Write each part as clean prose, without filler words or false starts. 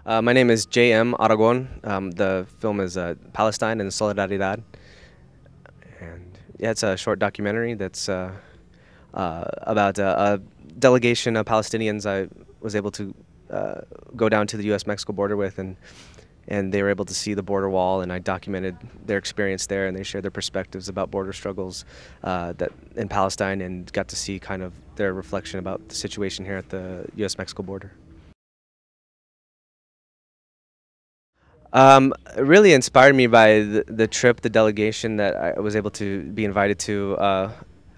My name is J.M. Aragon. The film is Palestine and Solidaridad. And yeah, it's a short documentary that's about a delegation of Palestinians I was able to go down to the U.S.-Mexico border with, and they were able to see the border wall, and I documented their experience there, and they shared their perspectives about border struggles that in Palestine, and got to see kind of their reflection about the situation here at the U.S.-Mexico border. It really inspired me by the trip, the delegation that I was able to be invited to.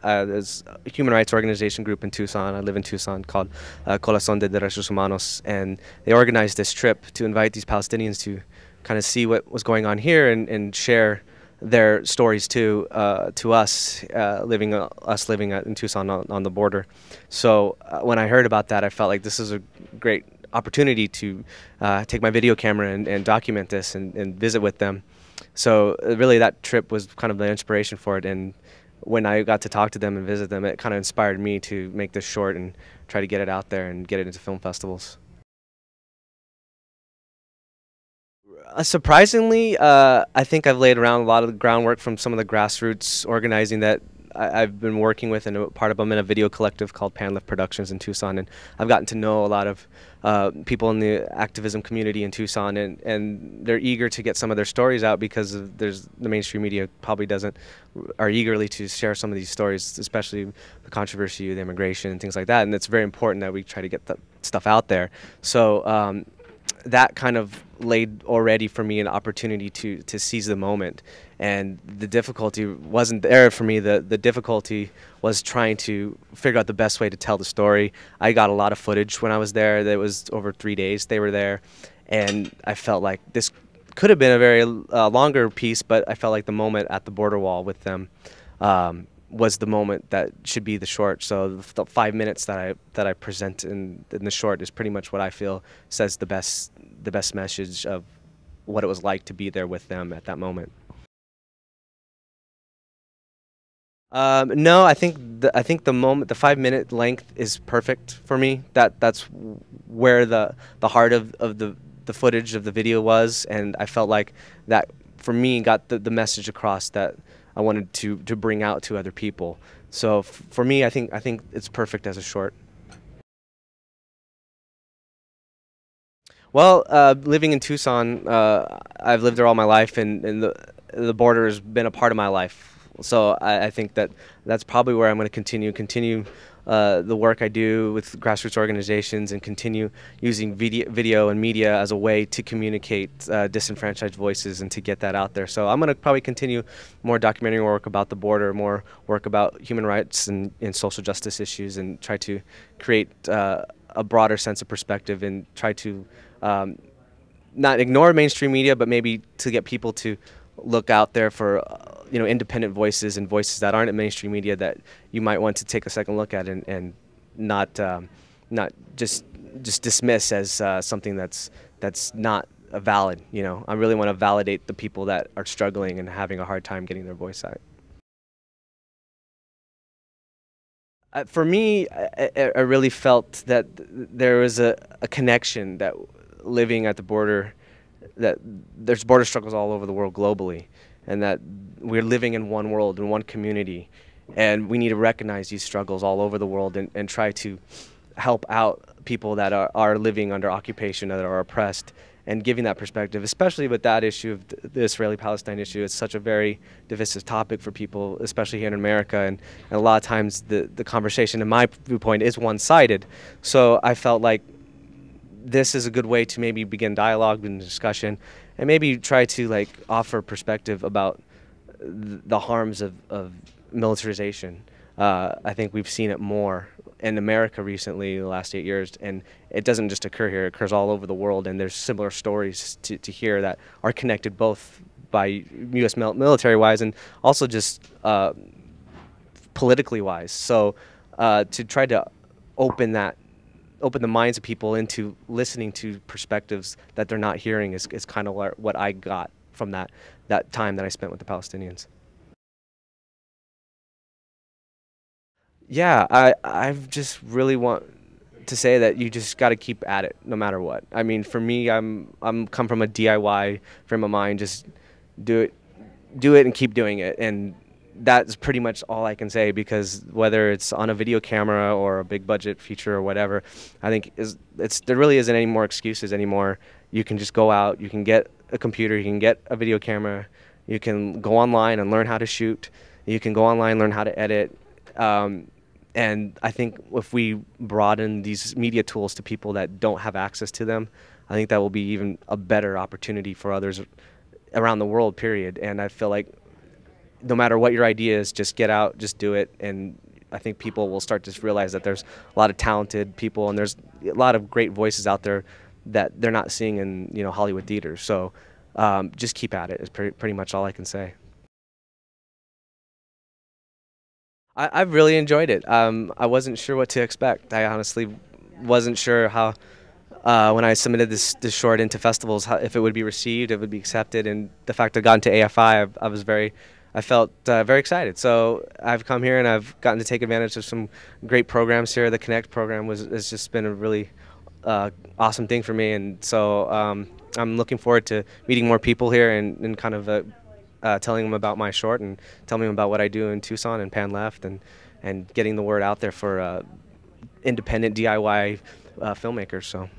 There's a human rights organization group in Tucson. I live in Tucson called Corazón de Derechos Humanos, and they organized this trip to invite these Palestinians to kind of see what was going on here and share their stories to us living in Tucson on the border. So when I heard about that, I felt like this is a great opportunity to take my video camera and document this and visit with them. So really that trip was kind of the inspiration for it, and when I got to talk to them and visit them, it kind of inspired me to make this short and try to get it out there and get it into film festivals. Surprisingly, I think I've laid around a lot of the groundwork from some of the grassroots organizing that I've been working with, and a part of. I'm in a video collective called Panlift Productions in Tucson, and I've gotten to know a lot of people in the activism community in Tucson, and they're eager to get some of their stories out because the mainstream media probably are eagerly to share some of these stories, especially the controversy with immigration and things like that, and it's very important that we try to get that stuff out there. So that kind of laid already for me an opportunity to seize the moment, and the difficulty wasn't there for me. The difficulty was trying to figure out the best way to tell the story. I got a lot of footage when I was there. That was over 3 days they were there, and I felt like this could have been a very longer piece, but I felt like the moment at the border wall with them was the moment that should be the short. So the 5 minutes that I present in the short is pretty much what I feel says the best message of what it was like to be there with them at that moment. No, I think the moment, the 5 minute length is perfect for me. That's where the heart of the footage of the video was, and I felt like that for me got the message across that I wanted to bring out to other people. So for me, I think it's perfect as a short. Well, living in Tucson, I've lived there all my life, and the border has been a part of my life. So I think that's probably where I'm going to continue the work I do with grassroots organizations, and continue using video and media as a way to communicate disenfranchised voices and to get that out there. So I'm going to probably continue more documentary work about the border, more work about human rights and social justice issues, and try to create a broader sense of perspective, and try to not ignore mainstream media, but maybe to get people to look out there for independent voices and voices that aren't in mainstream media that you might want to take a second look at, and not just dismiss as something that's not valid. I really want to validate the people that are struggling and having a hard time getting their voice out. For me, I really felt that there was a connection, that living at the border, that there's border struggles all over the world globally, and that we're living in one world, in one community, and we need to recognize these struggles all over the world, and try to help out people that are living under occupation, that are oppressed, and giving that perspective, especially with that issue of the Israeli-Palestine issue. It's such a very divisive topic for people, especially here in America, and a lot of times the conversation, in my viewpoint, is one-sided. So I felt like this is a good way to maybe begin dialogue and discussion, and maybe try to offer perspective about the harms of militarization. I think we've seen it more in America recently, the last 8 years, and it doesn't just occur here, it occurs all over the world, and there's similar stories to hear that are connected both by U.S. military-wise and also just politically-wise. So to try to open the minds of people into listening to perspectives that they're not hearing is kind of what I got from that time that I spent with the Palestinians. Yeah, I've just really want to say that you just got to keep at it no matter what. I mean, for me, I'm come from a DIY frame of mind. Just do it, do it, and keep doing it. And that's pretty much all I can say, because whether it's on a video camera or a big budget feature or whatever, I think there really isn't any more excuses anymore. You can just go out, you can get a computer, you can get a video camera, you can go online and learn how to shoot, you can go online, learn how to edit. And I think if we broaden these media tools to people that don't have access to them, I think that will be even a better opportunity for others around the world, period. And I feel like no matter what your idea is, just get out, just do it. And I think people will start to realize that there's a lot of talented people and there's a lot of great voices out there that they're not seeing in, you know, Hollywood theaters. So just keep at it is pretty much all I can say. I've really enjoyed it. I wasn't sure what to expect. I honestly wasn't sure how, when I submitted this short into festivals, if it would be received, if it would be accepted, and the fact I got into AFI, I felt very excited. So I've come here and I've gotten to take advantage of some great programs here. The Connect program has just been a really awesome thing for me, and so I'm looking forward to meeting more people here and kind of telling them about my short and telling them about what I do in Tucson and Pan Left, and getting the word out there for independent DIY filmmakers. So.